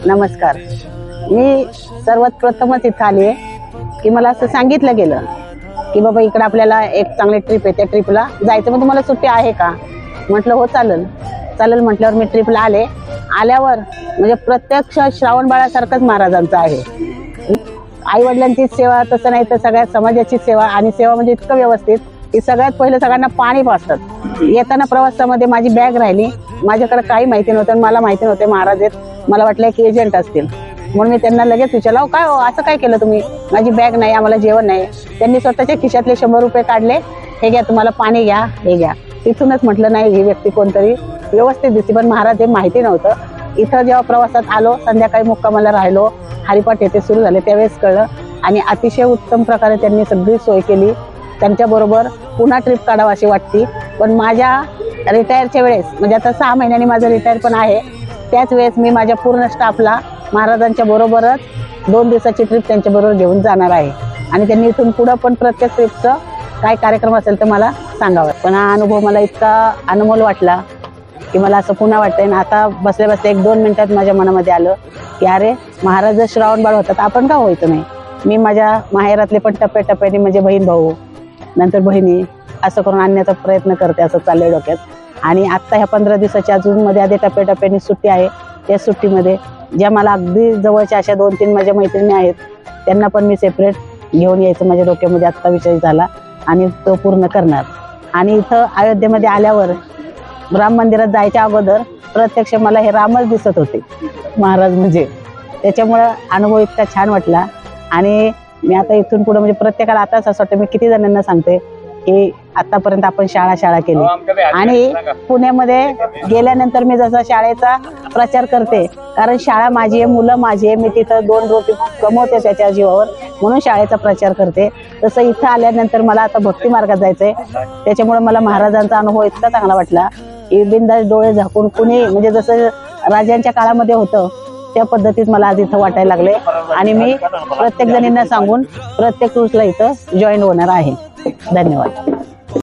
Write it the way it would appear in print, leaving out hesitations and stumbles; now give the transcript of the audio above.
नमस्कार. मी सर्वात प्रथमच इथं आली की मला असं सांगितलं गेलं की बाबा इकडे आपल्याला एक चांगली ट्रिप आहे, त्या ट्रिपला जायचं. मग तुम्हाला सुट्टी आहे का? म्हटलं हो चालेल. चालेल म्हटल्यावर मी ट्रिपला आले. आल्यावर म्हणजे प्रत्यक्ष श्रावण बाळासारखंच महाराजांचं आहे. आई वडिलांची सेवा तसं नाही तर सगळ्या समाजाची सेवा, आणि सेवा म्हणजे इतकं व्यवस्थित की सगळ्यात पहिलं सगळ्यांना पाणी पाजतात. येताना प्रवासामध्ये माझी बॅग राहिली. माझ्याकडे काही माहिती नव्हतं, मला माहिती नव्हते महाराज आहेत. मला वाटलं की एजंट असतील, म्हणून मी त्यांना लगेच विचारलं, काय हो असं काय केलं तुम्ही? माझी बॅग नाही, आम्हाला जेवण नाही. त्यांनी स्वतःच्या खिशातले 100 रुपये काढले, हे घ्या तुम्हाला पाणी घ्या, हे घ्या. तिथूनच म्हटलं नाही ही व्यक्ती कोणतरी व्यवस्थित दिसते. पण महाराज हे माहिती नव्हतं. इथं जेव्हा प्रवासात आलो, संध्याकाळी मुक्कामाला राहिलो, हरिपाठ येथे सुरू झाले त्यावेळेस कळलं. आणि अतिशय उत्तम प्रकारे त्यांनी सगळी सोय केली. त्यांच्याबरोबर पुन्हा ट्रिप काढावं अशी वाटते. पण माझ्या रिटायरच्या वेळेस, म्हणजे आता 6 महिन्यांनी माझं रिटायर पण आहे, त्याच वेळेस मी माझ्या पूर्ण स्टाफला महाराजांच्या बरोबरच 2 दिवसाची ट्रिप त्यांच्याबरोबर घेऊन जाणार आहे. आणि त्यांनी इथून पुढं पण प्रत्येक ट्रिपचं काय कार्यक्रम असेल तर मला सांगावं. पण हा अनुभव मला इतका अनमोल वाटला की मला असं पुन्हा वाटतंय. आणि आता बसल्या बसल्या 1-2 मिनिटात माझ्या मनामध्ये आलं की अरे महाराज जर श्रावण बाळ होतात आपण का व्हायचं नाही. मी माझ्या माहेरातले पण टप्प्याटप्प्याने म्हणजे बहीण भाऊ नंतर बहिणी असं करून आणण्याचा प्रयत्न करते, असं चाललंय डोक्यात. आणि आत्ता ह्या 15 दिवसाच्या अजून मध्ये आधी टप्प्याटप्प्याने सुट्टी आहे. त्या सुट्टीमध्ये ज्या मला अगदी जवळच्या अशा 2-3 माझ्या मैत्रिणी आहेत त्यांना पण मी सेपरेट घेऊन यायचं माझ्या डोक्यामध्ये आत्ता विषय झाला आणि तो पूर्ण करणार. आणि इथं अयोध्येमध्ये आल्यावर राम मंदिरात जायच्या अगोदर प्रत्यक्ष मला हे रामच दिसत होते महाराज, म्हणजे त्याच्यामुळं अनुभव इतका छान वाटला. आणि मी आता इथून पुढे म्हणजे प्रत्येकाला आताच असं वाटतं, मी किती जणांना सांगते की आतापर्यंत आपण शाळा केली. आणि पुण्यामध्ये गेल्यानंतर मी जसं शाळेचा प्रचार करते, कारण शाळा माझी आहे, मुलं माझी आहे, मी तिथं 2 रोटी कमवते त्याच्या जीवावर, म्हणून शाळेचा प्रचार करते. तसं इथं आल्यानंतर मला आता भक्ती मार्गात जायचंय. त्याच्यामुळे मला महाराजांचा अनुभव इतका चांगला वाटला की बिनधास्त डोळे झाकून कुणी म्हणजे जसं राजांच्या काळामध्ये होतं त्या पद्धतीत मला आज इथं वाटायला लागले. आणि मी प्रत्येक जणींना सांगून प्रत्येक टूर्सला इथं जॉईन होणार आहे. धन्यवाद.